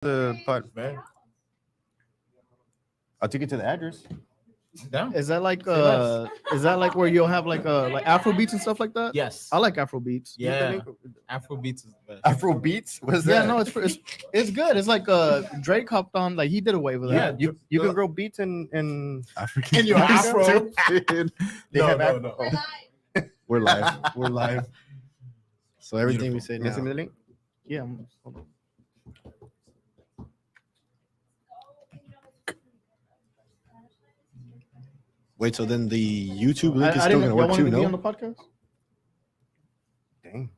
the part. Man. I'll take it to the address. Down. Is that like less. is that like where you'll have like Afro beats and stuff like that? Yes. I like Afro beats. Yeah. Afrobeats is the best. Afro beats. What is Yeah, that? no, it's good. It's like Drake hopped on, like he did away with Yeah, that. you can grow beats in African. In your afro. Stupid. They No, have no, Afro. no. We're live. We're live. So everything we Beautiful. say Can you send me now. the link? Yeah. Hold on. Wait, so then the YouTube link is I still didn't gonna know, y'all work wanted too, to be on no? the podcast? Dang.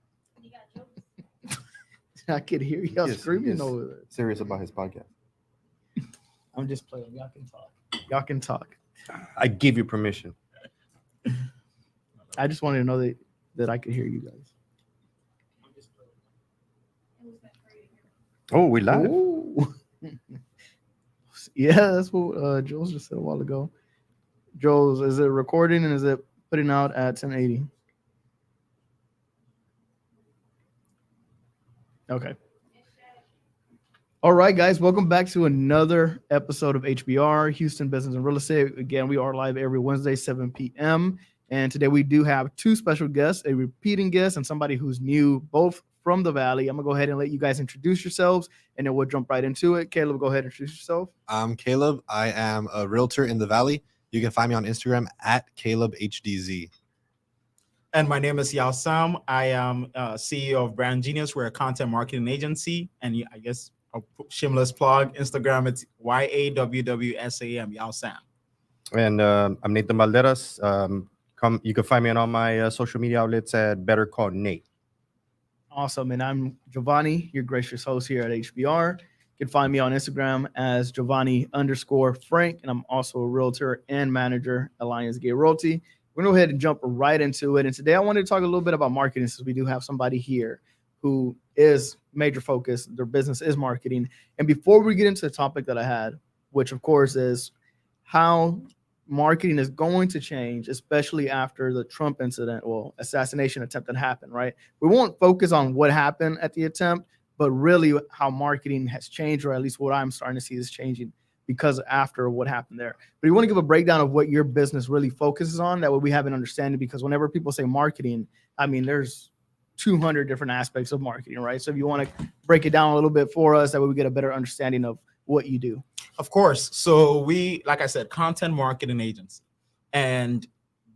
I could hear y'all Yes, screaming yes. over there. Serious about his podcast. I'm just playing. Y'all can talk. Y'all can talk. I give you permission. I just wanted to know that I could hear you guys. Oh, we live. Ooh. Yeah, that's what Jules just said a while ago. Jules, is it recording and is it putting out at 1080? Okay. All right, guys, welcome back to another episode of HBR, Houston Business and Real Estate. Again, we are live every Wednesday, 7 p.m. And today we do have two special guests, a repeating guest and somebody who's new, both from the Valley. I'm going to go ahead and let you guys introduce yourselves, and then we'll jump right into it. Caleb, go ahead and introduce yourself. I'm Caleb. I am a realtor in the Valley. You can find me on Instagram at CalebHDZ. And my name is Yao Sam. I am CEO of Brand Genius. We're a content marketing agency. And I guess a shameless plug, Instagram, it's YAWWSAM, Yao Sam. And I'm Nathan Valderas. You can find me on all my social media outlets at Better Call Nate. Awesome. And I'm Giovanni, your gracious host here at HBR. You can find me on Instagram as Giovanni_Frank. And I'm also a realtor and manager at Alliance Gay Realty. We're going to go ahead and jump right into it. And today I wanted to talk a little bit about marketing, since we do have somebody here who is major focus. Their business is marketing. And before we get into the topic that I had, which of course is how marketing is going to change, especially after the Trump incident, well, assassination attempt that happened, right? We won't focus on what happened at the attempt, but really how marketing has changed, or at least what I'm starting to see is changing because after what happened there. But you want to give a breakdown of what your business really focuses on. That way we have an understanding, because whenever people say marketing, I mean, there's 200 different aspects of marketing, right? So if you want to break it down a little bit for us, that way we get a better understanding of what you do. Of course. So we, like I said, content marketing agency. And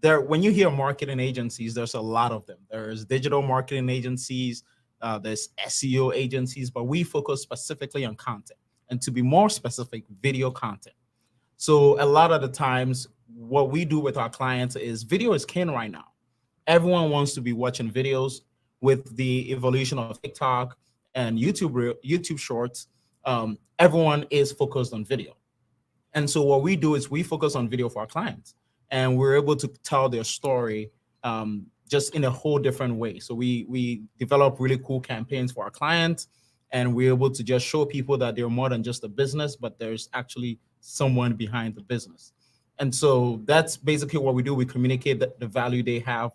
there, when you hear marketing agencies, there's a lot of them. There's digital marketing agencies, there's SEO agencies, but we focus specifically on content. And to be more specific, video content. So a lot of the times, what we do with our clients is video is king right now. Everyone wants to be watching videos. With the evolution of TikTok and YouTube Shorts, everyone is focused on video. And so what we do is we focus on video for our clients, and we're able to tell their story just in a whole different way. So we develop really cool campaigns for our clients, and we're able to just show people that they're more than just a business, but there's actually someone behind the business. And so that's basically what we do. We communicate the value they have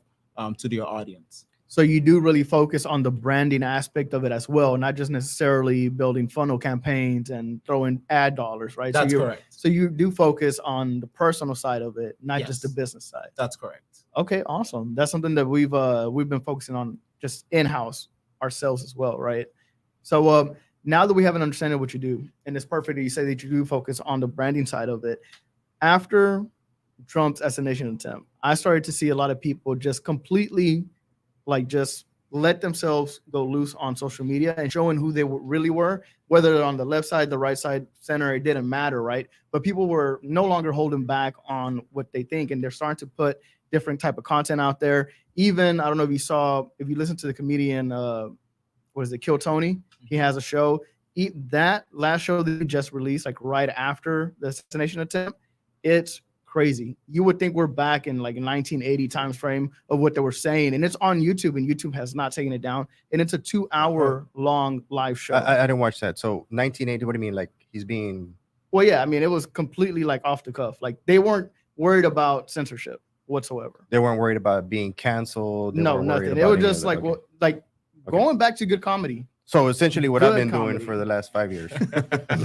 to their audience. So you do really focus on the branding aspect of it as well, not just necessarily building funnel campaigns and throwing ad dollars, right? That's so correct. So you do focus on the personal side of it, not just the Yes. business side. That's correct. Okay, awesome. That's something that we've been focusing on just in-house ourselves as well, right? So now that we have an understanding of what you do, and it's perfect that you say that you do focus on the branding side of it. After Trump's assassination attempt, I started to see a lot of people just completely just let themselves go loose on social media and showing who they really were, whether on the left side, the right side, center, it didn't matter, right? But people were no longer holding back on what they think, and they're starting to put different type of content out there. Even, I don't know if you listen to the comedian, what is it, Kill Tony? He has a show. That last show that he just released, like right after the assassination attempt, it's crazy. You would think we're back in like a 1980 times frame of what they were saying, and it's on YouTube, and YouTube has not taken it down, and it's a 2-hour long live show. I didn't watch that. So 1980, what do you mean? Like he's being... Well, yeah, I mean, it was completely like off the cuff. Like they weren't worried about censorship whatsoever. They weren't worried about being canceled. They No, weren't worried nothing. It about was any of just that. like Okay. going back to good comedy. So essentially, what I've Good been doing comedy. for the last 5 years.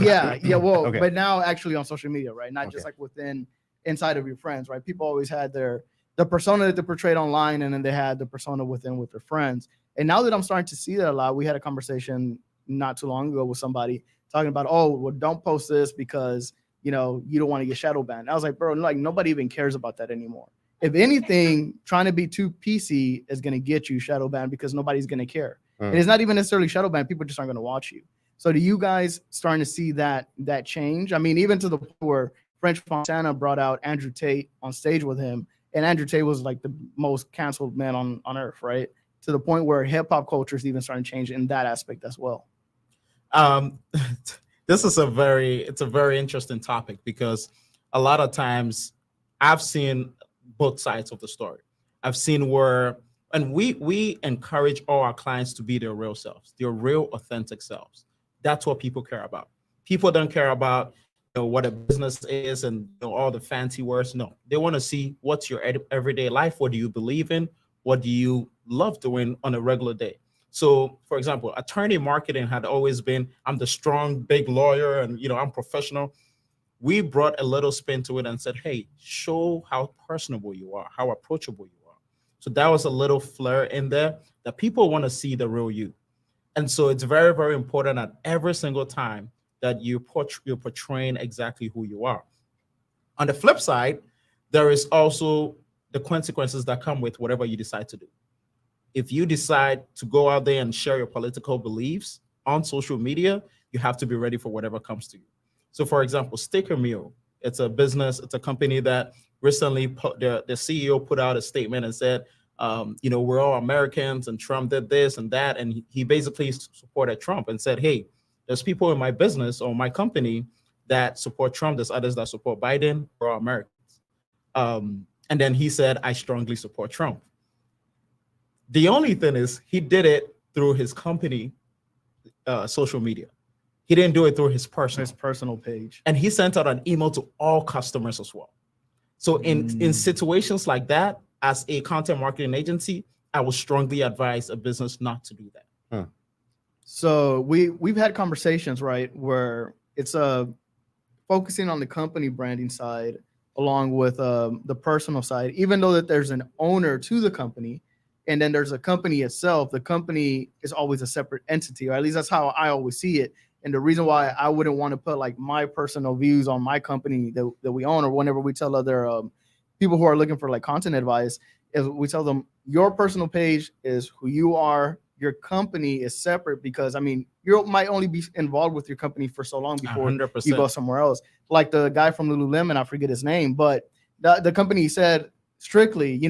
Yeah. Well, Okay. but now actually on social media, right? Not just Okay. like inside of your friends, right? People always had the persona that they portrayed online, and then they had the persona within with their friends. And now that I'm starting to see that a lot, we had a conversation not too long ago with somebody talking about, oh, well, don't post this because you don't want to get shadow banned. I was like, bro, like nobody even cares about that anymore. If anything, trying to be too PC is going to get you shadow banned because nobody's going to care. Mm. And it's not even necessarily shadow banned. People just aren't going to watch you. So do you guys starting to see that change? I mean, even to the point where French Fontana brought out Andrew Tate on stage with him, and Andrew Tate was like the most canceled man on earth, right? To the point where hip hop culture is even starting to change in that aspect as well. This is a very interesting topic because a lot of times I've seen both sides of the story. I've seen where, and we encourage all our clients to be their real selves, their real authentic selves. That's what people care about. People don't care about what a business is and all the fancy words. No, they want to see what's your everyday life. What do you believe in? What do you love doing on a regular day? So, for example, attorney marketing had always been, I'm the strong, big lawyer and, I'm professional. We brought a little spin to it and said, hey, show how personable you are, how approachable you are. So that was a little flair in there that people want to see the real you. And so it's very, very important at every single time that you're portraying exactly who you are. On the flip side, there is also the consequences that come with whatever you decide to do. If you decide to go out there and share your political beliefs on social media, you have to be ready for whatever comes to you. So for example, Sticker Mule, it's a business, it's a company that recently the CEO put out a statement and said, we're all Americans and Trump did this and that. And he basically supported Trump and said, hey, there's people in my business or my company that support Trump. There's others that support Biden. We're all Americans. And then he said, I strongly support Trump. The only thing is he did it through his company social media. He didn't do it through his personal page. And he sent out an email to all customers as well. So in situations like that, as a content marketing agency, I would strongly advise a business not to do that. So we've had conversations, right, where it's focusing on the company branding side along with the personal side, even though that there's an owner to the company and then there's a company itself. The company is always a separate entity, or at least that's how I always see it. And the reason why I wouldn't want to put like my personal views on my company that we own, or whenever we tell other people who are looking for like content advice, is we tell them your personal page is who you are. Your company is separate because, I mean, you might only be involved with your company for so long before 100%. you go somewhere else. Like the guy from Lululemon, I forget his name, but the company said strictly,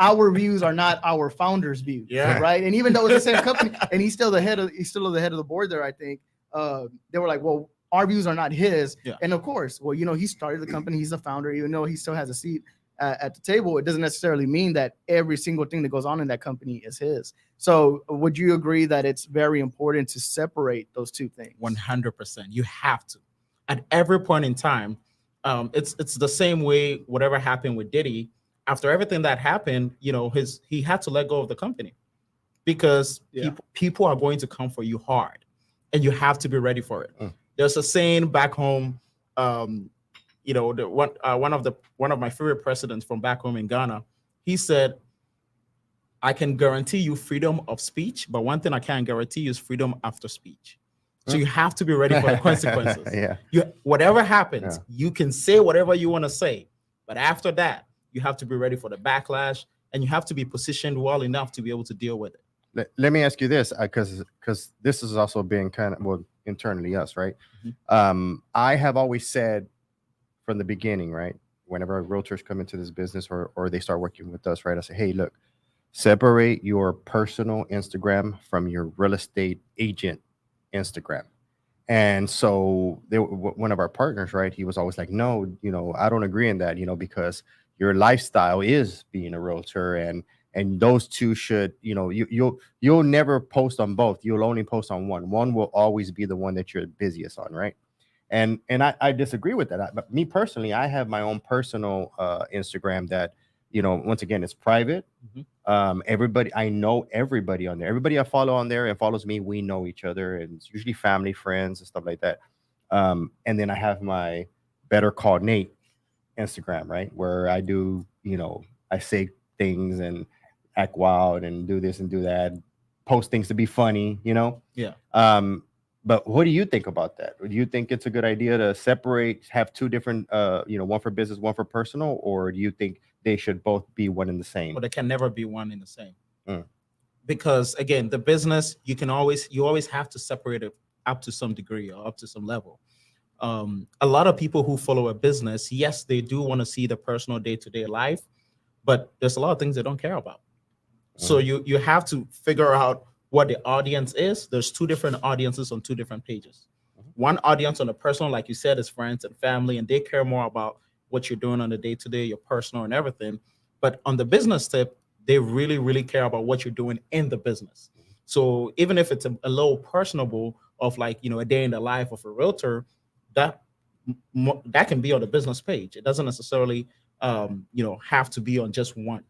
our views are not our founder's views. Yeah. Right. And even though it's the same company and he's still the head of the board there, I think they were like, well, our views are not his. Yeah. And of course, well, he started the company. He's the founder, even though he still has a seat at the table. It doesn't necessarily mean that every single thing that goes on in that company is his. So would you agree that it's very important to separate those two things? 100%. You have to. At every point in time, it's the same way whatever happened with Diddy. After everything that happened, he had to let go of the company because people are going to come for you hard and you have to be ready for it. There's a saying back home, one of my favorite presidents from back home in Ghana, he said, I can guarantee you freedom of speech, but one thing I can't guarantee you is freedom after speech. So you have to be ready for the consequences. Whatever happens, you can say whatever you want to say, but after that, you have to be ready for the backlash and you have to be positioned well enough to be able to deal with it. Let me ask you this, because this has also been kind of, internally us, right? I have always said from the beginning, right, whenever realtors come into this business or they start working with us, right, I say, hey, look, separate your personal Instagram from your real estate agent Instagram. And so one of our partners, right, he was always like, no, I don't agree in that, because your lifestyle is being a realtor, and those two should, you'll never post on both. You'll only post on one. One will always be the one that you're busiest on, right? And I disagree with that. But me personally, I have my own personal Instagram that, once again, it's private. Everybody, I know everybody on there. Everybody I follow on there and follows me, we know each other, and it's usually family, friends, and stuff like that. And then I have my Better Call Nate Instagram, right, where I do, I say things and act wild and do this and do that, post things to be funny, Yeah. But what do you think about that? Do you think it's a good idea to separate, have two different, one for business, one for personal, or do you think they should both be one and the same? But they can never be one in the same. Mm. Because again, the business, you always have to separate it up to some degree or up to some level. A lot of people who follow a business, yes, they do want to see the personal day-to-day life, but there's a lot of things they don't care about. So you have to figure out what the audience is. There's two different audiences on two different pages. One audience on the personal, like you said, is friends and family, and they care more about what you're doing on the day-to-day, your personal and everything. But on the business tip, they really, really care about what you're doing in the business. So even if it's a little personable of like, a day in the life of a realtor, that can be on the business page. It doesn't necessarily, have to be on just one.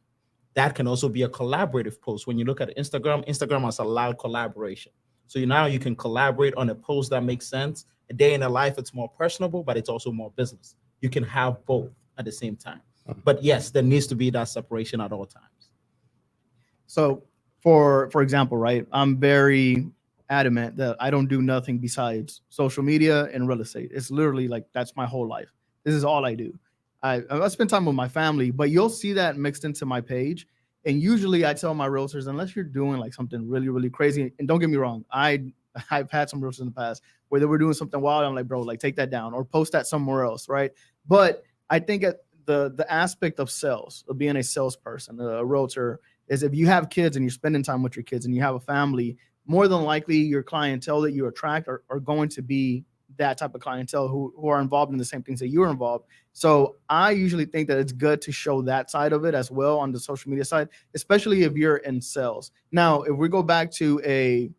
That can also be a collaborative post. When you look at Instagram has allowed collaboration. So now you can collaborate on a post that makes sense. A day in the life, it's more personable, but it's also more business. You can have both at the same time. But yes, there needs to be that separation at all times. So for example, right, I'm very adamant that I don't do nothing besides social media and real estate. It's literally like, that's my whole life. This is all I do. I spend time with my family, but you'll see that mixed into my page. And usually I tell my realtors, unless you're doing like something really, really crazy, and don't get me wrong, I've had some realtors in the past where they were doing something wild. I'm like, bro, like take that down or post that somewhere else, right? But I think at the aspect of sales, of being a salesperson, a realtor, is if you have kids and you're spending time with your kids and you have a family, more than likely your clientele that you attract are going to be that type of clientele who are involved in the same things that you're involved. So I usually think that it's good to show that side of it as well on the social media side, especially if you're in sales. Now, if we go back to a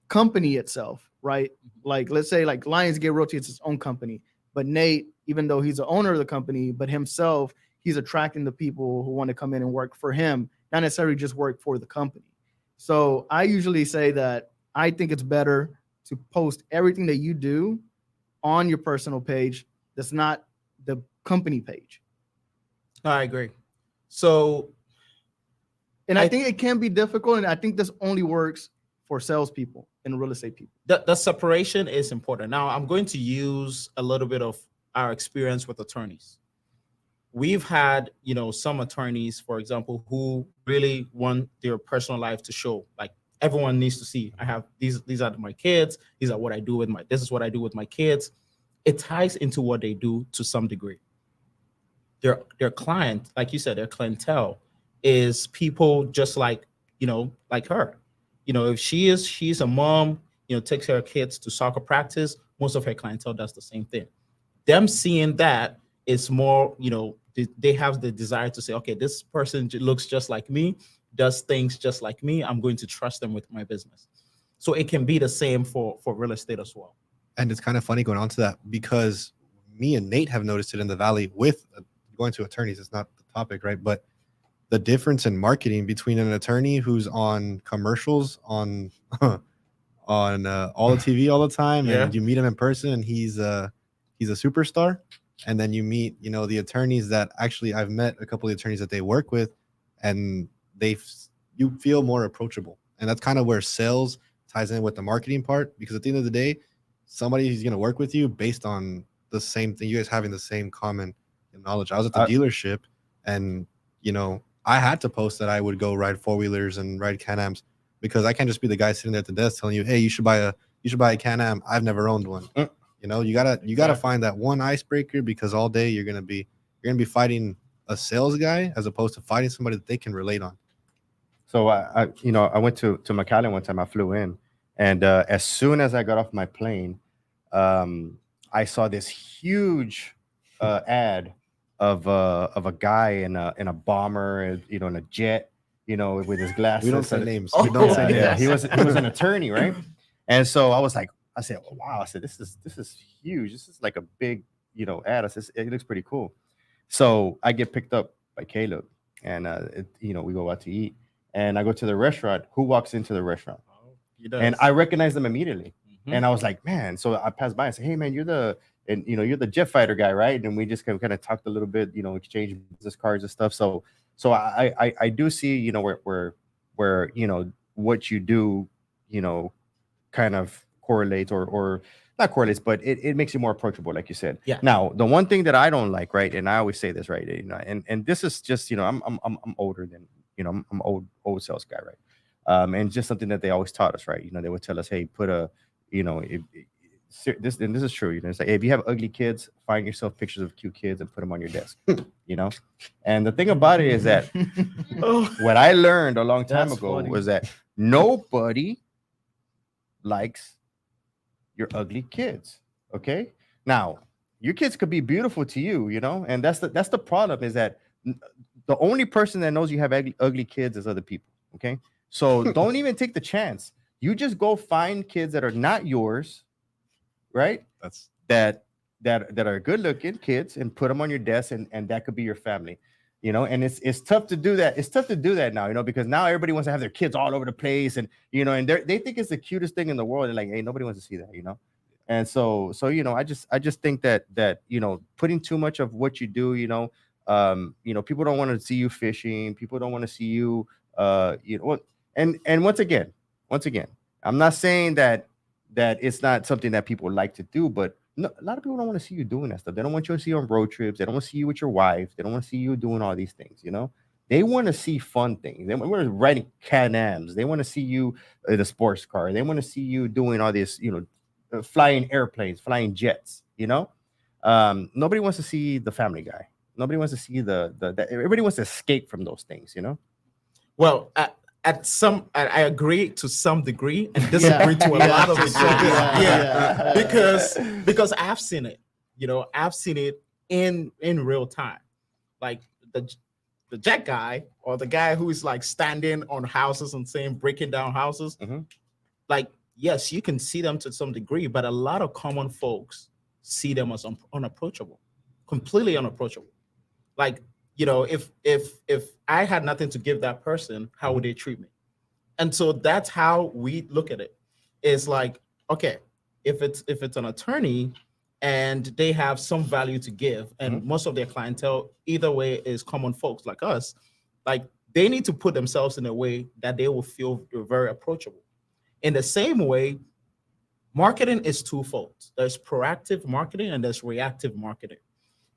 company itself, right? Like let's say like Lionsgate Realty, it's its own company, but Nate, even though he's the owner of the company, but himself, he's attracting the people who want to come in and work for him, not necessarily just work for the company. So I usually say that I think it's better to post everything that you do on your personal page that's not the company page. I agree. So, and I think it can be difficult, and I think this only works for salespeople and real estate people. The separation is important. Now, I'm going to use a little bit of our experience with attorneys. We've had, some attorneys, for example, who really want their personal life to show, like everyone needs to see. I have these are my kids. These are what I do this is what I do with my kids. It ties into what they do to some degree. Their client, like you said, their clientele is people just like, like her. If she's a mom, takes her kids to soccer practice, most of her clientele does the same thing. Them seeing that is more, they have the desire to say, okay, this person looks just like me, does things just like me. I'm going to trust them with my business. So it can be the same for real estate as well. And it's kind of funny going on to that because me and Nate have noticed it in the Valley with going to attorneys. It's not the topic, right? But the difference in marketing between an attorney who's on commercials on all the TV all the time, and you meet him in person and he's a superstar. And then you meet, the attorneys that actually I've met a couple of attorneys that they work with, and you feel more approachable. And that's kind of where sales ties in with the marketing part, because at the end of the day, somebody who's going to work with you based on the same thing, you guys having the same common knowledge. I was at the dealership, and I had to post that I would go ride four-wheelers and ride Can-Ams, because I can't just be the guy sitting there at the desk telling you, hey, you should buy a Can-Am. I've never owned one. You gotta find that one icebreaker, because all day you're gonna be fighting a sales guy as opposed to fighting somebody that they can relate on. So I went to McAllen one time. I flew in, and as soon as I got off my plane, I saw this huge ad of a guy in a bomber, in a jet, with his glasses. We don't say names. Oh, we don't say names. Yeah, he was an attorney, right? And so I said, oh, wow. I said, this is huge. This is like a big, ad. I said, it looks pretty cool. So I get picked up by Caleb, and we go out to eat, and I go to the restaurant. Who walks into the restaurant? And I recognize them immediately. And I was like, man. So I passed by and said, hey, man, you're the jet fighter guy, right? And we just kind of talked a little bit, exchange business cards and stuff. So I do see, where what you do, kind of correlates or not correlates, but it makes you more approachable, like you said. Yeah. Now, the one thing that I don't like, right, and I always say this, right, and this is just, I'm older than, I'm old sales guy, right, and just something that they always taught us, right. They would tell us, hey, put a, this is true. It's like, hey, if you have ugly kids, find yourself pictures of cute kids and put them on your desk. And the thing about it is that what I learned a long time That's ago funny. was that nobody likes your ugly kids. Okay. Now, your kids could be beautiful to you, and that's the problem, is that the only person that knows you have ugly kids is other people. Okay. So don't even take the chance. You just go find kids that are not yours, right? That's That are good looking kids, and put them on your desk, and that could be your family. And it's tough to do that. It's tough to do that now, because now everybody wants to have their kids all over the place, and and they think it's the cutest thing in the world. They're like, hey, nobody wants to see that, And so I just think that putting too much of what you do, people don't want to see you fishing. People don't want to see you, and once again, I'm not saying that it's not something that people like to do, but no, a lot of people don't want to see you doing that stuff. They don't want you to see you on road trips. They don't want to see you with your wife. They don't want to see you doing all these things. They want to see fun things. They want to riding Can-Ams. They want to see you in a sports car. They want to see you doing all this, flying airplanes, flying jets. Nobody wants to see the family guy. Nobody wants to see everybody wants to escape from those things. Well, I agree to some degree and disagree to a lot of degree. Because I've seen it. I've seen it in real time. Like the jet guy, or the guy who is like standing on houses and saying breaking down houses. Like, yes, you can see them to some degree, but a lot of common folks see them as unapproachable, completely unapproachable. Like, if I had nothing to give that person, how would they treat me? And so that's how we look at it. It's like, okay, if it's an attorney and they have some value to give, and most of their clientele either way is common folks like us, like they need to put themselves in a way that they will feel very approachable. In the same way, marketing is twofold. There's proactive marketing and there's reactive marketing.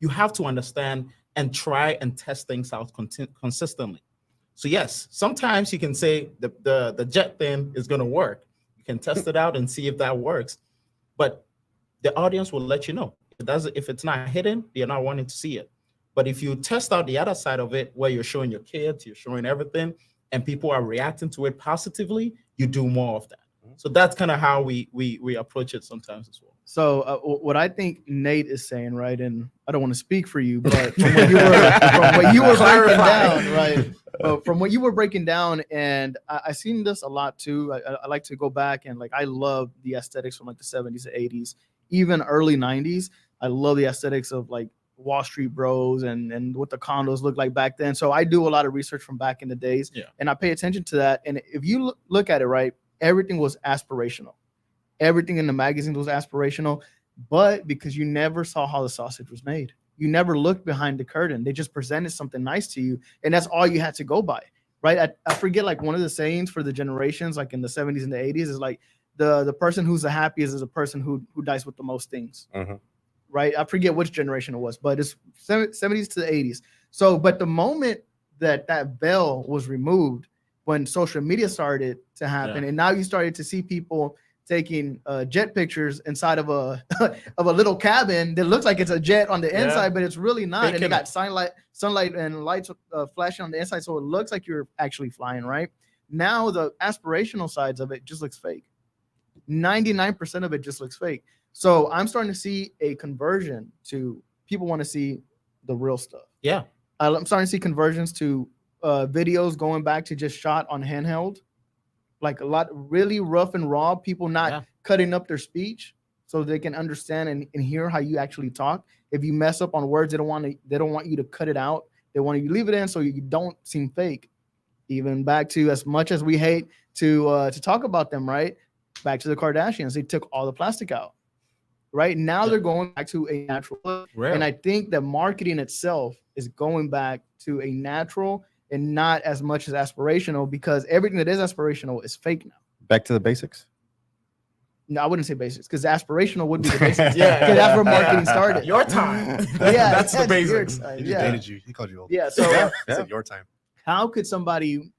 You have to understand and try and test things out consistently. So yes, sometimes you can say the jet thing is going to work. You can test it out and see if that works, but the audience will let you know. If it's not hidden, they're not wanting to see it. But if you test out the other side of it, where you're showing your kids, you're showing everything, and people are reacting to it positively, you do more of that. So that's kind of how we approach it sometimes as well. So what I think Nate is saying, right, and I don't want to speak for you, but from what you were breaking down, right, from what you were breaking down, and I've seen this a lot too. I like to go back and I love the aesthetics from the 70s to 80s, even early 90s. I love the aesthetics of Wall Street Bros and what the condos looked like back then. So I do a lot of research from back in the days, and I pay attention to that. And if you look at it, right, everything was aspirational. Everything in the magazines was aspirational, but because you never saw how the sausage was made, you never looked behind the curtain. They just presented something nice to you, and that's all you had to go by, right? I forget one of the sayings for the generations, in the 70s and the 80s, is the person who's the happiest is a person who dies with the most things, right? I forget which generation it was, but it's 70s to the 80s. So, but the moment that veil was removed, when social media started to happen, and now you started to see people taking jet pictures inside of a little cabin that looks like it's a jet on the inside, but it's really not. And they got sunlight and lights flashing on the inside, so it looks like you're actually flying, right? Now the aspirational sides of it just looks fake. 99% of it just looks fake. So I'm starting to see a conversion to people want to see the real stuff. Yeah. I'm starting to see conversions to videos going back to just shot on handheld. A lot really rough and raw, people not cutting up their speech so they can understand and hear how you actually talk. If you mess up on words, they don't want you to cut it out. They want you to leave it in so you don't seem fake. Even back to, as much as we hate to talk about them, right? Back to the Kardashians, they took all the plastic out. Right now, Yeah. they're going back to a natural look. Real. And I think that marketing itself is going back to a natural and not as much as aspirational, because everything that is aspirational is fake now. Back to the basics. No, I wouldn't say basics, because aspirational would be the basics. Yeah. Because that's where marketing started. Your time. Yeah, That's the your basics. time, He just yeah. dated you. He called you old. Yeah. So Yeah. He said your time. how could somebody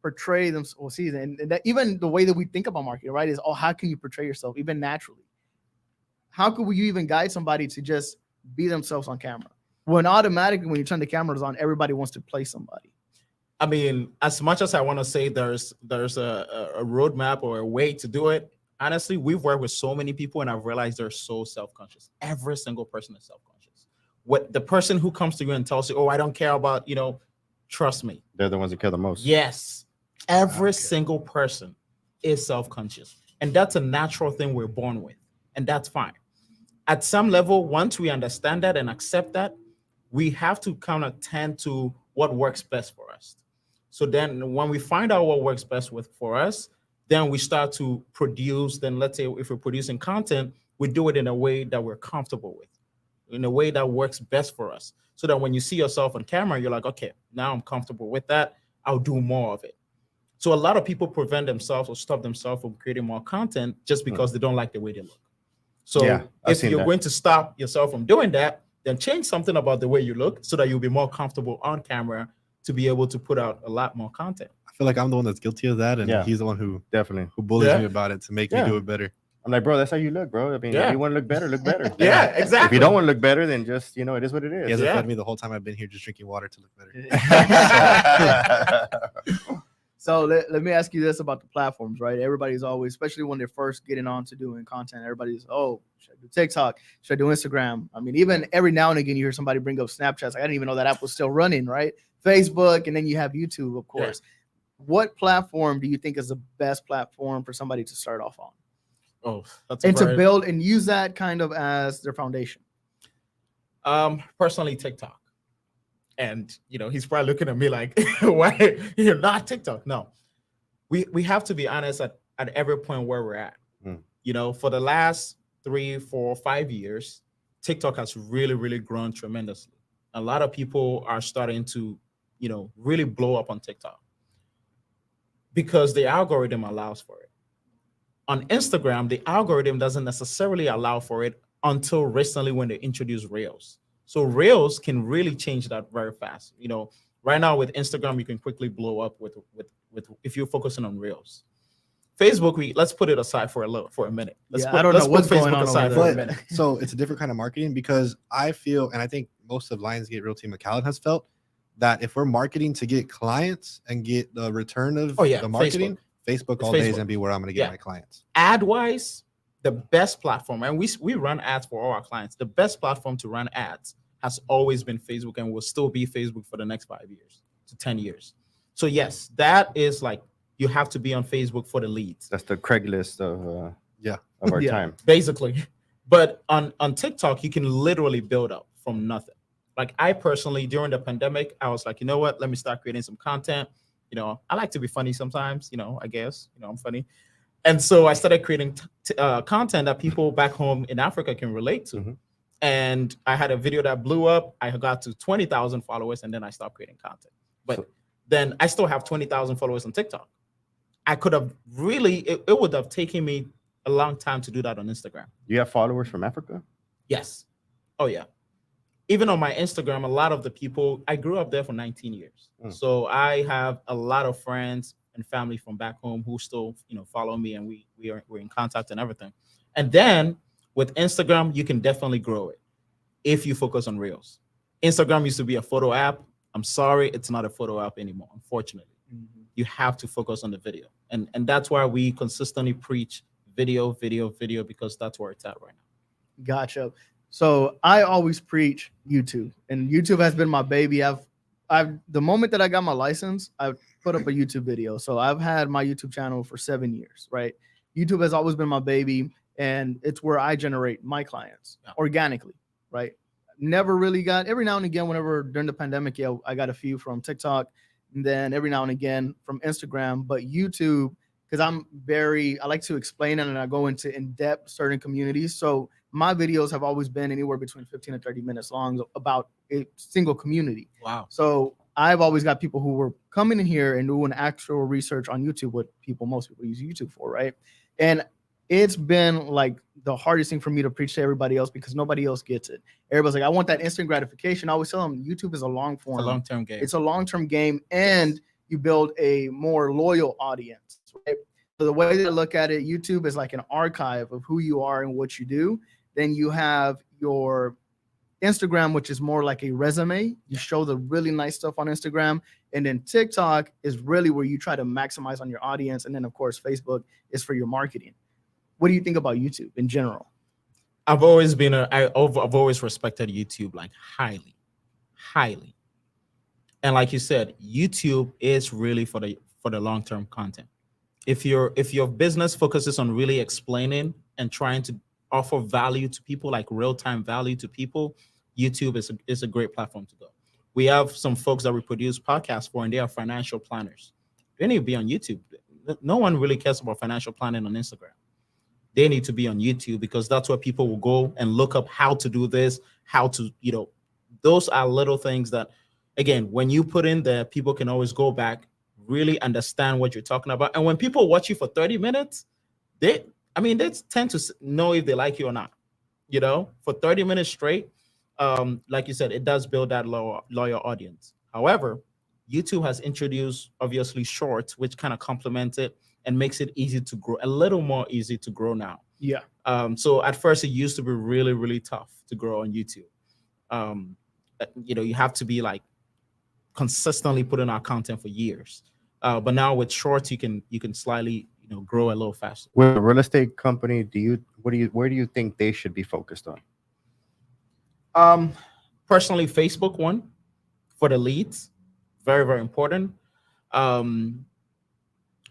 portray them? Well, see, and that even the way that we think about marketing, right, is, oh, how can you portray yourself even naturally? How could you even guide somebody to just be themselves on camera when automatically when you turn the cameras on, everybody wants to play somebody? I mean, as much as I want to say there's a roadmap or a way to do it, honestly, we've worked with so many people and I've realized they're so self-conscious. Every single person is self-conscious. What the person who comes to you and tells you, oh, I don't care about, trust me. They're the ones that kill the most. Yes. Every Okay. single person is self-conscious. And that's a natural thing we're born with. And that's fine. At some level, once we understand that and accept that, we have to kind of tend to what works best for us. So then when we find out what works best for us, then we start to produce, then let's say if we're producing content, we do it in a way that we're comfortable with, in a way that works best for us. So that when you see yourself on camera, you're like, okay, now I'm comfortable with that. I'll do more of it. So a lot of people prevent themselves or stop themselves from creating more content just because they don't like the way they look. So Yeah, I've if seen you're that. going to stop yourself from doing that, then change something about the way you look so that you'll be more comfortable on camera to be able to put out a lot more content. I feel like I'm the one that's guilty of that, and Yeah. he's the one who Definitely. bullies Yeah. me about it to make Yeah. me do it better. I'm like, bro, that's how you look, bro. I mean, Yeah. if you want to look better, look better. Yeah, If exactly. you don't want to look better, then just, it is what it He is. hasn't Yeah. fed me the whole time I've been here, just drinking water to look better. So let me ask you this about the platforms, right? Everybody's always, especially when they're first getting on to doing content, everybody's, oh, should I do TikTok? Should I do Instagram? I mean, even every now and again, you hear somebody bring up Snapchat. Like, I didn't even know that app was still running, right? Facebook, and then you have YouTube, of course. What platform do you think is the best platform for somebody to start off on? Oh, that's a And to very- build and use that kind of as their foundation? Personally, TikTok. And he's probably looking at me like, why you're not TikTok? No, we have to be honest at every point where we're at. For the last 3, 4, 5 years, TikTok has really, really grown tremendously. A lot of people are starting to, really blow up on TikTok because the algorithm allows for it. On Instagram, the algorithm doesn't necessarily allow for it until recently when they introduced Reels. So Reels can really change that very fast. Right now with Instagram, you can quickly blow up with if you're focusing on Reels. Facebook, let's put it aside for a minute. I don't know what's going on over aside there. for a But- minute. So it's a different kind of marketing, because I feel, and I think most of Lionsgate Realty McAllen has felt, that if we're marketing to get clients and get the return of the marketing, Facebook It's all day is Facebook. gonna be where I'm gonna get Yeah. my clients. Ad wise, the best platform, and we run ads for all our clients. The best platform to run ads has always been Facebook and will still be Facebook for the next 5 years to 10 years. So yes, that is like, you have to be on Facebook for the leads, That's the Craigslist of our Yeah. time. basically. But on TikTok, you can literally build up from nothing. Like I personally, during the pandemic, I was like, you know what? Let me start creating some content. I like to be funny sometimes, I guess, I'm funny. And so I started creating content that people back home in Africa can relate to. Mhm. And I had a video that blew up. I got to 20,000 followers and then I stopped creating content. But So- then I still have 20,000 followers on TikTok. I could have really, it would have taken me a long time to do that on Instagram. You have followers from Africa? Yes. Oh, yeah. Even on my Instagram, a lot of the people, I grew up there for 19 years. Mm. So I have a lot of friends and family from back home who still, follow me, and we're in contact and everything. And then with Instagram, you can definitely grow it if you focus on Reels. Instagram used to be a photo app. I'm sorry, it's not a photo app anymore, unfortunately. You have to focus on the video. And that's why we consistently preach video, because that's where it's at right now. Gotcha. So I always preach YouTube, and YouTube has been my baby. I've the moment that I got my license, I put up a YouTube video. So I've had my YouTube channel for 7 years, right? YouTube has always been my baby, and it's where I generate my clients Yeah. organically, right? never really got. Every now and again, whenever during the pandemic, yeah, I got a few from TikTok, and then every now and again from Instagram. But YouTube, because I like to explain it and I go into in depth certain communities. So my videos have always been anywhere between 15 and 30 minutes long about a single community. Wow. So I've always got people who were coming in here and doing actual research on YouTube, what most people use YouTube for, right? And it's been like the hardest thing for me to preach to everybody else because nobody else gets it. Everybody's like, I want that instant gratification. I always tell them YouTube is a long form. It's a long-term game. It's a long-term game, and you build a more loyal audience, right? So the way that I look at it, YouTube is like an archive of who you are and what you do. Then you have your Instagram, which is more like a resume. You show the really nice stuff on Instagram. And then TikTok is really where you try to maximize on your audience. And then, of course, Facebook is for your marketing. What do you think about YouTube in general? I've always respected YouTube like highly. And like you said, YouTube is really for the long-term content. If your business focuses on really explaining and trying to offer value to people, like real-time value to people, YouTube is a great platform to go. We have some folks that we produce podcasts for, and they are financial planners. They need to be on YouTube. No one really cares about financial planning on Instagram. They need to be on YouTube because that's where people will go and look up how to do this, how to, those are little things that, again, when you put in there, people can always go back, really understand what you're talking about. And when people watch you for 30 minutes, they tend to know if they like you or not, for 30 minutes straight. Like you said, it does build that loyal audience. However, YouTube has introduced obviously shorts, which kind of complement it and makes it easy to grow, a little more easy to grow now. Yeah. So at first it used to be really, really tough to grow on YouTube. You have to be like consistently putting out content for years. But now with shorts, you can slightly, grow a little faster. With a real estate company, where do you think they should be focused on? Personally, Facebook one for the leads, very, very important.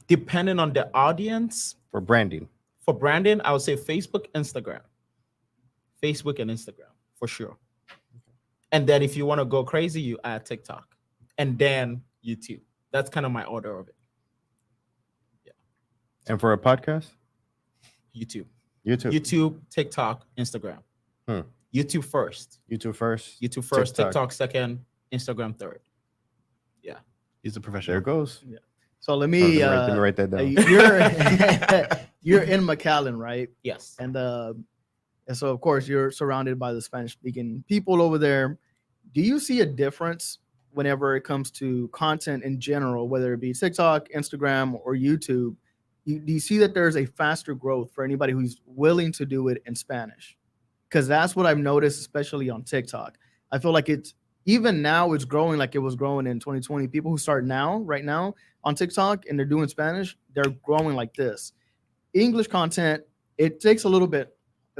Depending on the audience. For branding, I would say Facebook and Instagram for sure. And then if you want to go crazy, you add TikTok and then YouTube. That's kind of my order of it. Yeah. and for a podcast, YouTube, TikTok, Instagram. YouTube first, TikTok second, Instagram third. Yeah. He's a there professional. it goes. So let me Let me write that down. you're in McAllen, right? Yes. And so of course you're surrounded by the Spanish speaking people over there. Do you see a difference whenever it comes to content in general, whether it be TikTok, Instagram, or YouTube? Do you see that there's a faster growth for anybody who's willing to do it in Spanish? Because that's what I've noticed, especially on TikTok. I feel like even now it's growing like it was growing in 2020. People who start right now on TikTok and they're doing Spanish, they're growing like this. English content, it takes a little bit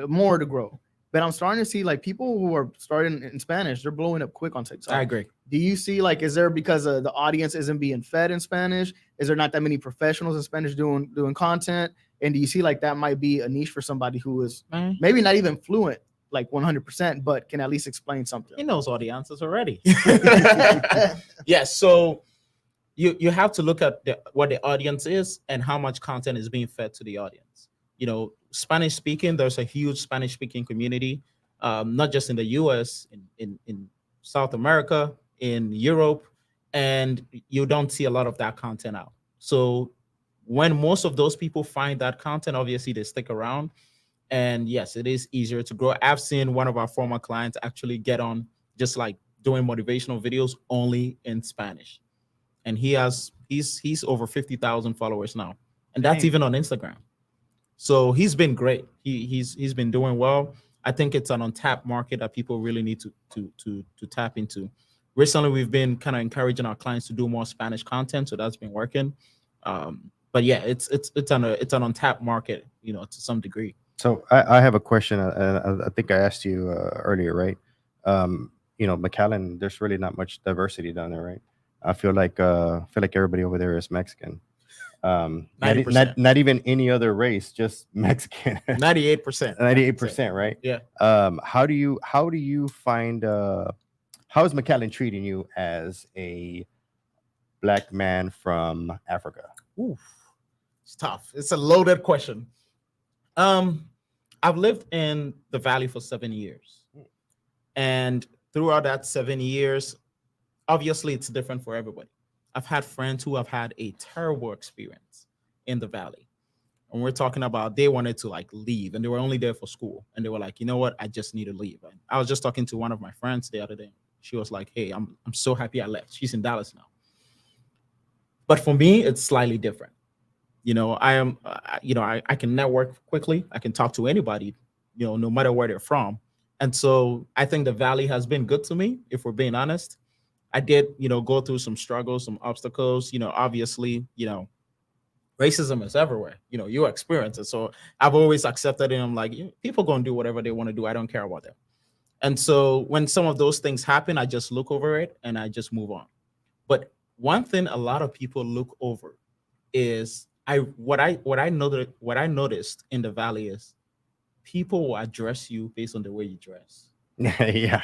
more to grow. But I'm starting to see like people who are starting in Spanish, they're blowing up quick on TikTok. I agree. Do you see like, is there because the audience isn't being fed in Spanish? Is there not that many professionals in Spanish doing content? And do you see like that might be a niche for somebody who is maybe not even fluent, like 100%, but can at least explain something? He knows all the answers already. Yes. So you have to look at what the audience is and how much content is being fed to the audience. Spanish speaking, there's a huge Spanish speaking community, not just in the US, in South America, in Europe, and you don't see a lot of that content out. So when most of those people find that content, obviously they stick around. And yes, it is easier to grow. I've seen one of our former clients actually get on just like doing motivational videos only in Spanish. And he's over 50,000 followers now. And that's even on Instagram. So he's been great. He's been doing well. I think it's an untapped market that people really need to tap into. Recently, we've been kind of encouraging our clients to do more Spanish content, so that's been working. But yeah, it's an untapped market, to some degree. So I have a question. I think I asked you earlier, right? McAllen, there's really not much diversity down there, right? I feel like everybody over there is Mexican. Not, 90%. not even any other race, just Mexican. 98%. 98%, right? Yeah. How do you find how is McAllen treating you as a black man from Africa? Oof, it's tough. It's a loaded question. I've lived in the Valley for 7 years, and throughout that 7 years, obviously it's different for everybody. I've had friends who have had a terrible experience in the Valley, and we're talking about they wanted to like leave, and they were only there for school, and they were like, you know what, I just need to leave. And I was just talking to one of my friends the other day. She was like, hey, I'm so happy I left. She's in Dallas now. But for me, it's slightly different. You know, I am, I can network quickly. I can talk to anybody, no matter where they're from. And so I think the Valley has been good to me, if we're being honest. I did, go through some struggles, some obstacles, obviously, racism is everywhere. You experience it. So I've always accepted it. I'm like, people going to do whatever they want to do. I don't care about them. And so when some of those things happen, I just look over it and I just move on. But one thing a lot of people look over is what I noticed in the Valley is people will address you based on the way you dress. Yeah.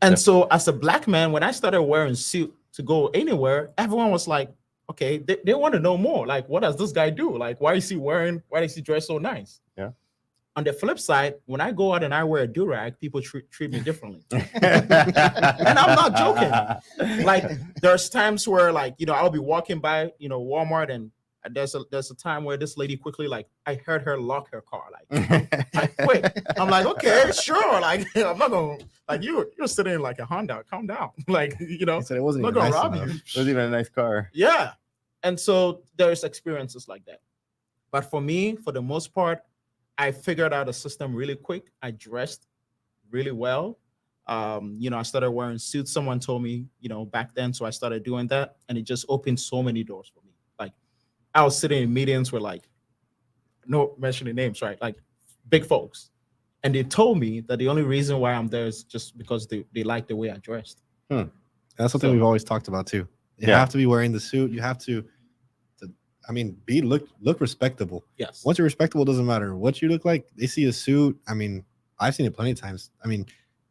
And so as a black man, when I started wearing suit to go anywhere, everyone was like, okay, they want to know more. Like, what does this guy do? Like, why does he dress so nice? Yeah. On the flip side, when I go out and I wear a do-rag, people treat me differently. And I'm not joking. Like, there's times where, like, I'll be walking by, Walmart, and there's a time where this lady quickly, like, I heard her lock her car, like quick. I'm like, okay, sure. Like, I'm not gonna, like, you're sitting in like a Honda. Calm down. Like, He said it wasn't I'm even not gonna nice rob enough. you. It was even a nice car. Yeah. And so there's experiences like that. But for me, for the most part, I figured out a system really quick. I dressed really well. I started wearing suits. Someone told me, back then. So I started doing that. And it just opened so many doors for me. Like, I was sitting in meetings where, like, no mentioning names, right? Like, big folks. And they told me that the only reason why I'm there is just because they like the way I dressed. That's something So- we've always talked about too. You Yeah. have to be wearing the suit. You have to look respectable. Yes. Once you're respectable, it doesn't matter what you look like. They see a suit. I mean, I've seen it plenty of times. I mean,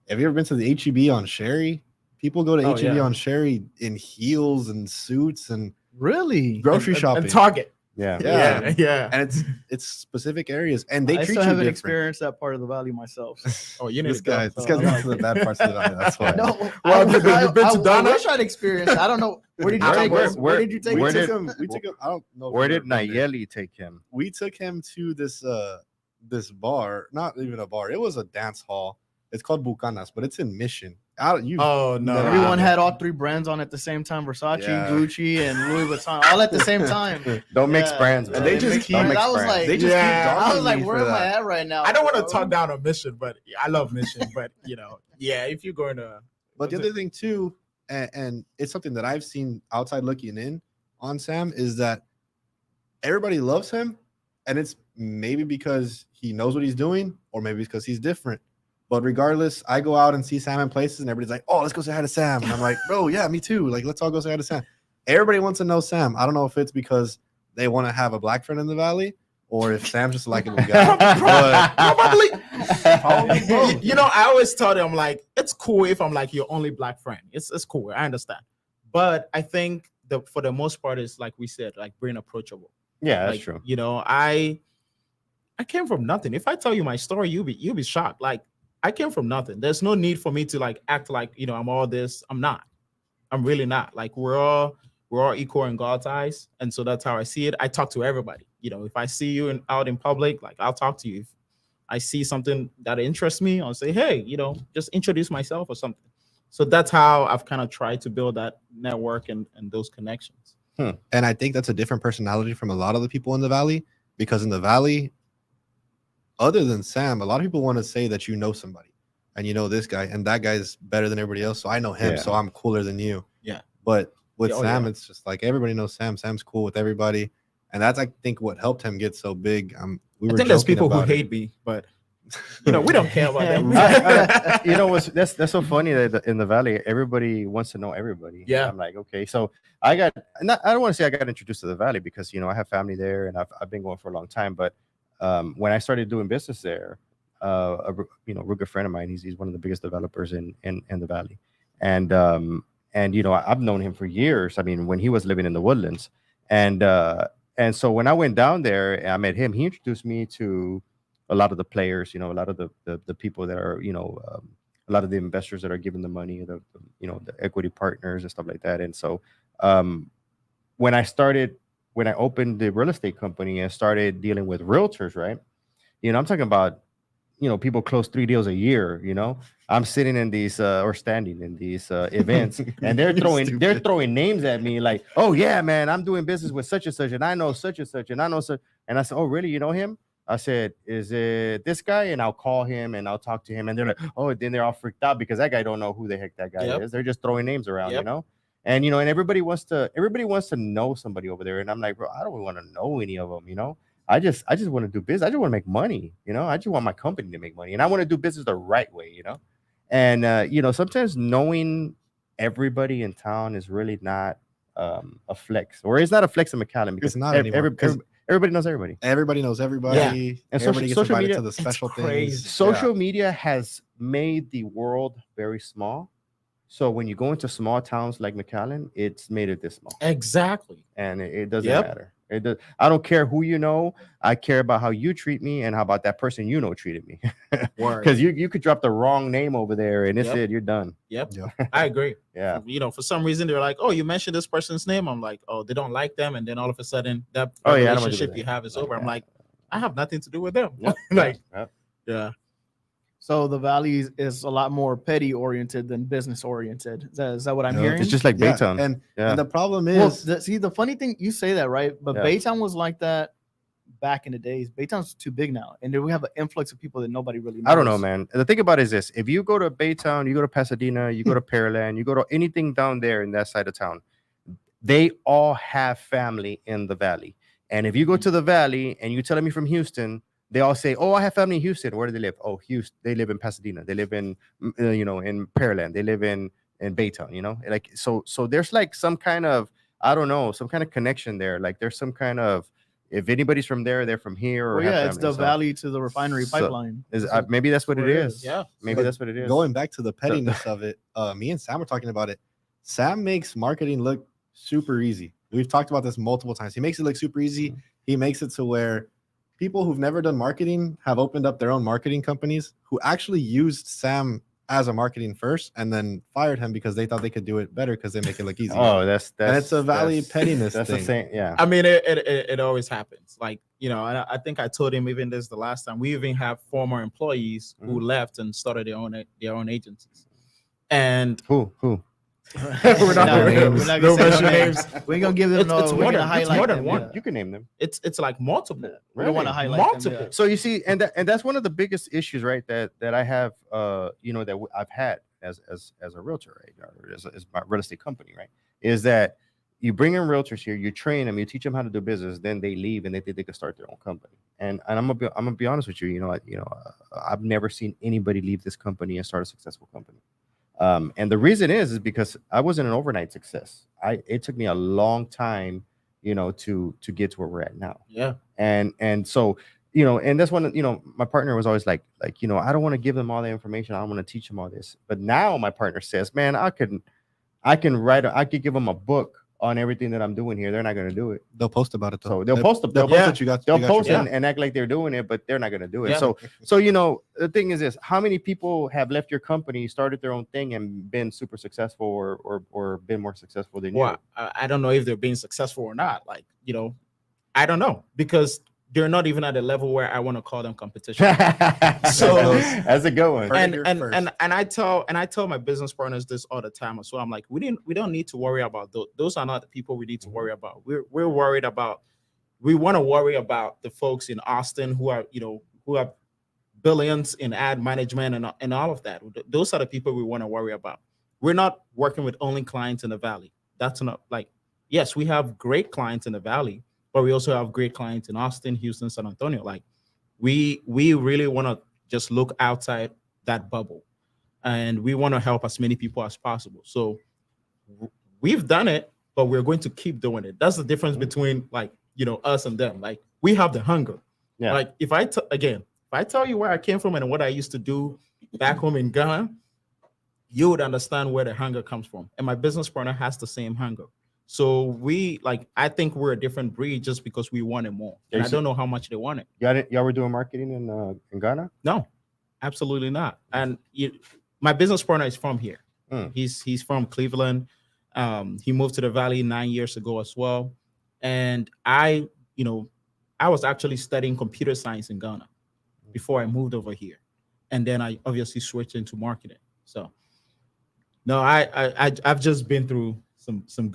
have you ever been to the HEB on Sherry? People go to Oh, HEB yeah. on Sherry in heels and suits and Really? grocery shopping. And Target. Yeah. Yeah. Yeah. And it's specific areas, and they I treat still you haven't different. experienced that part of the Valley myself. Oh, you need This to go. guy's been to the bad parts of the valley. That's why. No, Well, have you been to I Donna? wish I'd experienced. I don't know. Where did you Where- take where- us? where- Where did you take where us? did- We took him. I don't know. if Where you've did ever been there. Nayeli take him? We took him to this bar, not even a bar. It was a dance hall. It's called Bucanas, but it's in Mission. Oh no! Never Everyone been had all three brands on at the same time: Versace, Yeah. Gucci, and Louis Vuitton, all at the same time. Don't mix Yeah. brands, And bro. they just mixed keep- brands. Don't I mix was brands. like, They just Yeah. keep I was dogging like, me where for am I that. at right now? I don't want to bro? talk down on Mission, but I love Mission. But yeah, if you're going to, But the What's other thing too, and it's something that I've seen outside looking in on Sam, is that everybody loves him, and it's maybe because he knows what he's doing, or maybe because he's different. But regardless, I go out and see Sam in places, and everybody's like, "Oh, let's go say hi to Sam." And I'm like, "Bro, yeah, me too. Like, let's all go say hi to Sam." Everybody wants to know Sam. I don't know if it's because they want to have a black friend in the valley, or if Sam's just a likable guy. But probably, both. I always tell them, like, it's cool if I'm like your only black friend. It's cool. I understand, but I think for the most part, it's like we said, like being approachable. Yeah, that's Like, true. I came from nothing. If I tell you my story, you'll be shocked. Like, I came from nothing. There's no need for me to like act like I'm all this. I'm not. I'm really not. Like, we're all equal in God's eyes, and so that's how I see it. I talk to everybody. If I see you out in public, like, I'll talk to you. If I see something that interests me, I'll say, hey, just introduce myself or something. So that's how I've kind of tried to build that network and those connections. And I think that's a different personality from a lot of the people in the valley, because in the valley, other than Sam, a lot of people want to say that you know somebody and you know this guy and that guy's better than everybody else. So I know him, Yeah. so I'm cooler than you. Yeah. But with Yeah, oh, Sam, yeah. it's just like everybody knows Sam. Sam's cool with everybody. And that's, I think, what helped him get so big. We I were think there's joking people who about it. hate me, but we don't care about them. You know what's that's so funny that in the valley everybody wants to know everybody. Yeah. I'm like, okay, so I don't want to say I got introduced to the valley because I have family there and I've been going for a long time. But when I started doing business there, a real good friend of mine, he's one of the biggest developers in the valley, and I've known him for years. I mean, when he was living in the Woodlands, and so when I went down there and I met him, he introduced me to a lot of the players, a lot of the people that are, a lot of the investors that are giving the money, the equity partners and stuff like that. And so when I opened the real estate company and started dealing with realtors, right? I'm talking about, people close 3 deals a year, I'm sitting in these or standing in these events and they're throwing names at me like, oh yeah, man, I'm doing business with such and such and I know such and such and I know such. And I said, oh really, you know him? I said, is it this guy? And I'll call him and I'll talk to him. And they're like, oh, then they're all freaked out because that guy don't know who the heck that guy is. They're just throwing names around, And and everybody wants to know somebody over there. And I'm like, bro, I don't want to know any of them, I just want to do business. I just want to make money, I just want my company to make money. And I want to do business the right way, And sometimes knowing everybody in town is really not a flex, or it's not a flex in McAllen because It's not anymore. everybody knows everybody. Everybody knows everybody. Yeah. And everybody gets social invited media, to the special it's crazy. things. Social media has made the world very small. So when you go into small towns like McAllen, it's made it this small, Exactly. and it doesn't matter. I don't care who you know. I care about how you treat me and how about that person treated me. Because you could drop the wrong name over there and it's it. You're done. Yep. Yeah. I agree. Yeah. For some reason they're like, oh, you mentioned this person's name. I'm like, oh, they don't like them, and then all of a sudden that Oh, yeah, I don't wanna do relationship that. you have is Like over. I'm that. like, I have nothing to do with them. Yep. Yep. Yeah. So the valley is a lot more petty oriented than business oriented. Is that what I'm Yeah, hearing? It's just like Yeah, Baytown. and the problem Well, is see, the funny thing, you say that, right? But Yeah. Baytown was like that back in the days. Baytown's too big now, and then we have an influx of people that nobody really knows. I don't know, man. The thing about it is this: if you go to Baytown, you go to Pasadena, you go to Pearland, you go to anything down there in that side of town, they all have family in the valley. And if you go to the valley and you telling me from Houston, they all say, "Oh, I have family in Houston. Where do they live? Oh, Houston. They live in Pasadena. They live in, in Pearland. They live in Baytown. Like so there's like some kind of some kind of connection there. Like there's some kind of if anybody's from there, they're from here. Or Well, have yeah, it's family. the So valley to the refinery so pipeline. maybe that's what it where it is. is. Yeah. Maybe But that's what it is. going back to the pettiness of it. Me and Sam were talking about it. Sam makes marketing look super easy. We've talked about this multiple times. He makes it look super easy. He makes it to where people who've never done marketing have opened up their own marketing companies who actually used Sam as a marketing first and then fired him because they thought they could do it better because they make it look easy. Oh, that's and it's a valley pettiness That's thing. the same. Yeah. I mean, it always happens. Like, and I think I told him even this the last time. We even have former employees who left and started their own agencies. And Who? we're not Nah, gonna we're not no gonna say mention no names. names. We ain't gonna give them no. It's We're more gonna than- it's highlight more than them, one. yeah. You can name them. It's like multiple. We don't want to Really? highlight Multiple. them. Yeah. So you see, and that's one of the biggest issues, right? That I have, I've had as a realtor, right, or as my real estate company, right, is that you bring in realtors here, you train them, you teach them how to do business, then they leave and they think they can start their own company. And I'm gonna be honest with you, I've never seen anybody leave this company and start a successful company. And the reason is because I wasn't an overnight success. It took me a long time, to get to where we're at now. Yeah. And so, and that's when, my partner was always like, I don't want to give them all the information. I don't want to teach them all this. But now my partner says, man, I could give them a book on everything that I'm doing here. They're not going to do it. They'll post about it though. So they'll post They'll post Yeah. that you got. They'll you got post your- and act like they're doing it, but they're not going to do it. Yeah. So, the thing is this, how many people have left your company, started their own thing and been super successful or been more successful than you? Well, I don't know if they're being successful or not. Like, I don't know because they're not even at the level where I want to call them competition. So that's a good one. Heard it here and first. I tell my business partners this all the time as well. I'm like, we don't need to worry about those. Those are not the people we need to worry about. We're worried about. We want to worry about the folks in Austin who are who have billions in ad management and all of that. Those are the people we want to worry about. We're not working with only clients in the valley. That's not like, yes, we have great clients in the valley, but we also have great clients in Austin, Houston, San Antonio. Like we really want to just look outside that bubble. And we want to help as many people as possible. So we've done it, but we're going to keep doing it. That's the difference between like, us and them. Like we have the hunger. Yeah. Like if I tell you where I came from and what I used to do back home in Ghana, you would understand where the hunger comes from. And my business partner has the same hunger. So I think we're a different breed just because we wanted more. And I don't know how much they wanted. Y'all were doing marketing in Ghana? No, absolutely not. And my business partner is from here. Mm. He's from Cleveland. He moved to the Valley 9 years ago as well. And I was actually studying computer science in Ghana before I moved over here. And then I obviously switched into marketing. So no, I've just been through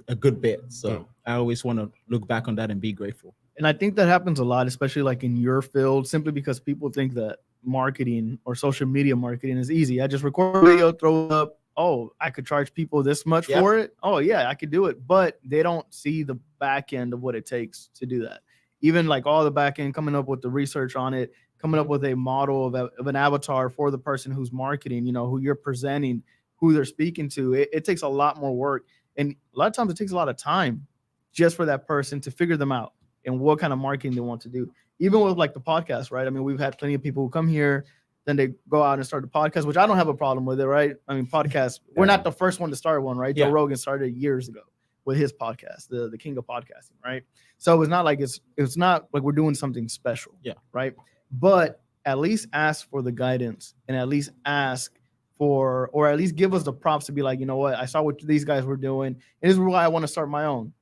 a good bit. So I always want to look back on that and be grateful. And I think that happens a lot, especially like in your field, simply because people think that marketing or social media marketing is easy. I just record a video, throw it up. Oh, I could charge people this much for it. Oh yeah, I could do it. But they don't see the back end of what it takes to do that. Even like all the back end, coming up with the research on it, coming up with a model of an avatar for the person who's marketing, who you're presenting, who they're speaking to. It takes a lot more work. And a lot of times it takes a lot of time just for that person to figure them out and what kind of marketing they want to do. Even with like the podcast, right? I mean, we've had plenty of people who come here, then they go out and start a podcast, which I don't have a problem with it, right? I mean, podcasts, we're not the first one to start one, right? Yeah. Joe Rogan started years ago with his podcast, the King of Podcasting, right? So it's not like it's not like we're doing something special, right? But at least ask for the guidance and at least ask for, or at least give us the props to be like, you know what, I saw what these guys were doing, and this is why I want to start my own,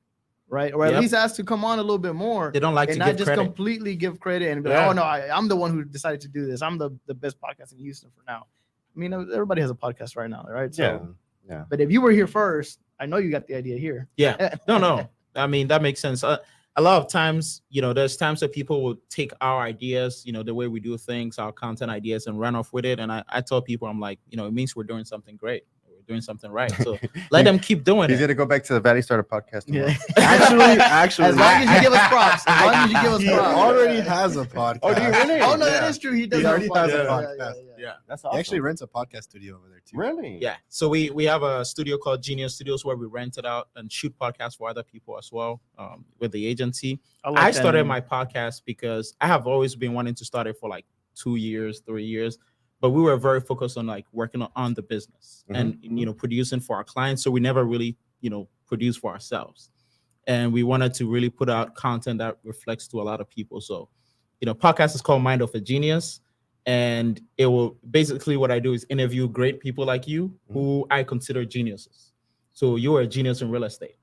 right? Or at least ask to come on a little bit more. They don't like and to not give just credit. completely give credit and be like, oh no, I'm the one who decided to do this. I'm the best podcast in Houston for now. I mean, everybody has a podcast right now, right? So, Yeah. But if you were here first, I know you got the idea here. Yeah. No. I mean, that makes sense. A lot of times, there's times that people will take our ideas, the way we do things, our content ideas, and run off with it. And I tell people, I'm like, it means we're doing something great. We're doing something right. So let them keep doing He's it. gonna go back to the Valley Starter podcast tomorrow. Actually, as long as you give us props. As long as you give us he props. already has a podcast. Oh, do you really? Oh no, Yeah. that is true. He does. He have already has a Yeah, podcast. Yeah. That's He awesome. actually rents a podcast studio over there too. Really? Yeah. So we have a studio called Genius Studios where we rent it out and shoot podcasts for other people as well with the agency. like I that started name. my podcast because I have always been wanting to start it for like 2 years, 3 years, but we were very focused on like working on the business and producing for our clients. So we never really produced for ourselves, and we wanted to really put out content that reflects to a lot of people. So podcast is called Mind of a Genius, and it will basically, what I do is interview great people like you who I consider geniuses. So you are a genius in real estate.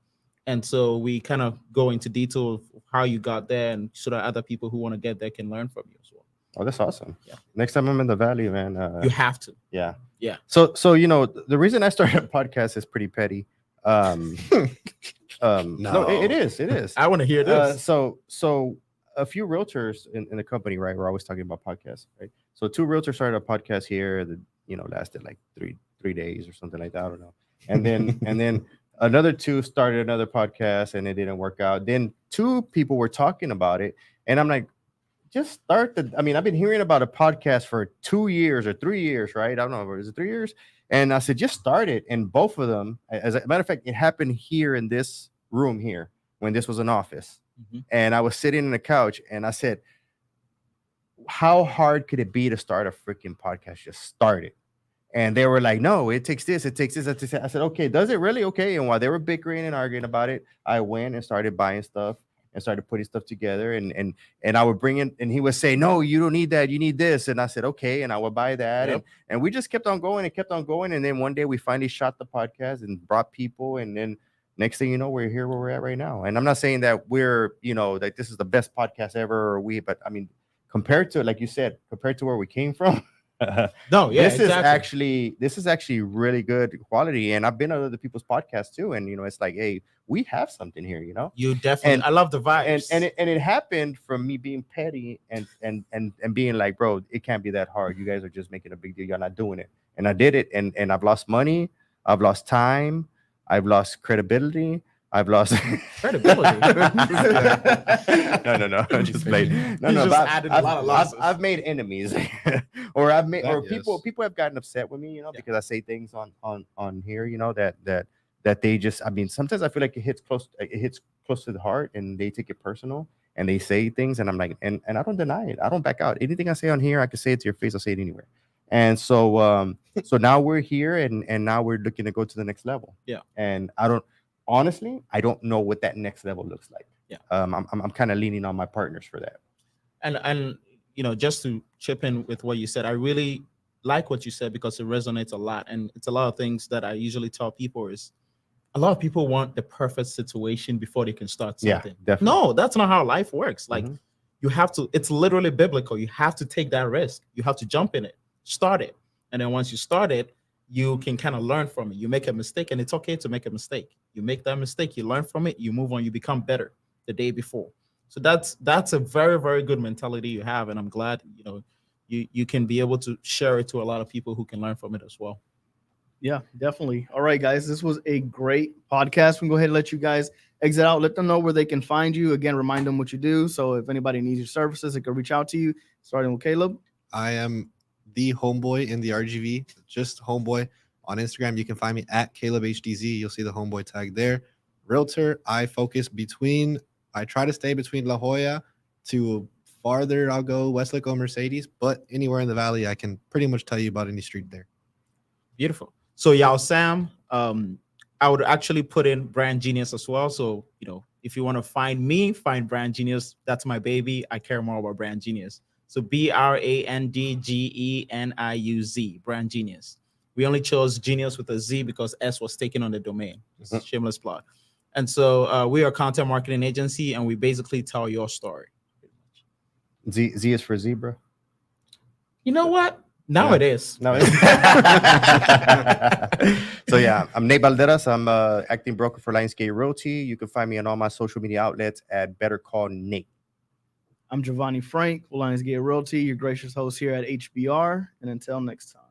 And so we kind of go into detail of how you got there, and so that other people who want to get there can learn from you as well. Oh, that's awesome. Yeah. Next time I'm in the Valley, man. You have to. Yeah. Yeah. So the reason I started a podcast is pretty petty. No, it is. I want to hear this. So a few realtors in the company, right? We're always talking about podcasts, right? So 2 realtors started a podcast here that lasted like three days or something like that. I don't know. And then another 2 started another podcast and it didn't work out. Then 2 people were talking about it, and I'm like, just start I've been hearing about a podcast for 2 years or 3 years, right? I don't know, is it 3 years? And I said, just start it. And both of them, as a matter of fact, it happened here in this room here when this was an office. And I was sitting on the couch and I said, how hard could it be to start a freaking podcast? Just start it. And they were like, no, it takes this, it takes this. I said, okay, does it really? Okay. And while they were bickering and arguing about it, I went and started buying stuff and started putting stuff together. And I would bring in, and he would say, no, you don't need that. You need this. And I said, okay. And I would buy that. Yep. And we just kept on going and kept on going. And then one day we finally shot the podcast and brought people. And then next thing you know, we're here where we're at right now. And I'm not saying that we're, like this is the best podcast ever, but I mean, compared to, like you said, compared to where we came from, No, yeah, this is actually really good quality. And I've been on other people's podcasts too, and it's like, hey, we have something here, You definitely. I love the vibes. and it happened from me being petty and being like, bro, it can't be that hard. You guys are just making a big deal. You're not doing it. And I did it, and I've lost money, I've lost time, I've lost credibility, I've lost. Credibility. No. I'm just playing. No, He's no. just But added a lot of losses. I've made enemies, or I've made, or That, people yes. people have gotten upset with me, Yeah. because I say things on here, that they just. I mean, sometimes I feel like it hits close to the heart, and they take it personal, and they say things, and I'm like, and I don't deny it. I don't back out. Anything I say on here, I can say it to your face. I'll say it anywhere. And so, so now we're here, and now we're looking to go to the next level. Yeah. And honestly, I don't know what that next level looks like. Yeah. I'm kind of leaning on my partners for that. And just to chip in with what you said, I really like what you said because it resonates a lot, and it's a lot of things that I usually tell people is a lot of people want the perfect situation before they can start Yeah, something. definitely. No, that's not how life works. Like Mhm. you have to, it's literally biblical. You have to take that risk. You have to jump in it, start it. And then once you start it, you can kind of learn from it. You make a mistake, and it's okay to make a mistake. You make that mistake, you learn from it, you move on, you become better the day before. So that's a very, very good mentality you have. And I'm glad, you can be able to share it to a lot of people who can learn from it as well. Yeah, definitely. All right, guys, this was a great podcast. We can go ahead and let you guys exit out. Let them know where they can find you. Again, remind them what you do. So if anybody needs your services, they can reach out to you. Starting with Caleb. I am the homeboy in the RGV, just homeboy. On Instagram, you can find me at CalebHDZ. You'll see the homeboy tag there. Realtor, I try to stay between La Jolla to farther. I'll go Westlake or Mercedes, but anywhere in the valley, I can pretty much tell you about any street there. Beautiful. So Yao Sam, I would actually put in Brand Genius as well. So, if you want to find me, find Brand Genius. That's my baby. I care more about Brand Genius. So BRANDGENIUZ, Brand Genius. We only chose Genius with a Z because S was taken on the domain. It's a shameless plug. And so we are a content marketing agency, and we basically tell your story. Z is for zebra. You know what? Now Yeah. it is. No. So yeah, I'm Nate Balderas. I'm acting broker for Lionsgate Realty. You can find me on all my social media outlets at Better Call Nate. I'm Giovanni Frank, Lionsgate Realty, your gracious host here at HBR. And until next time.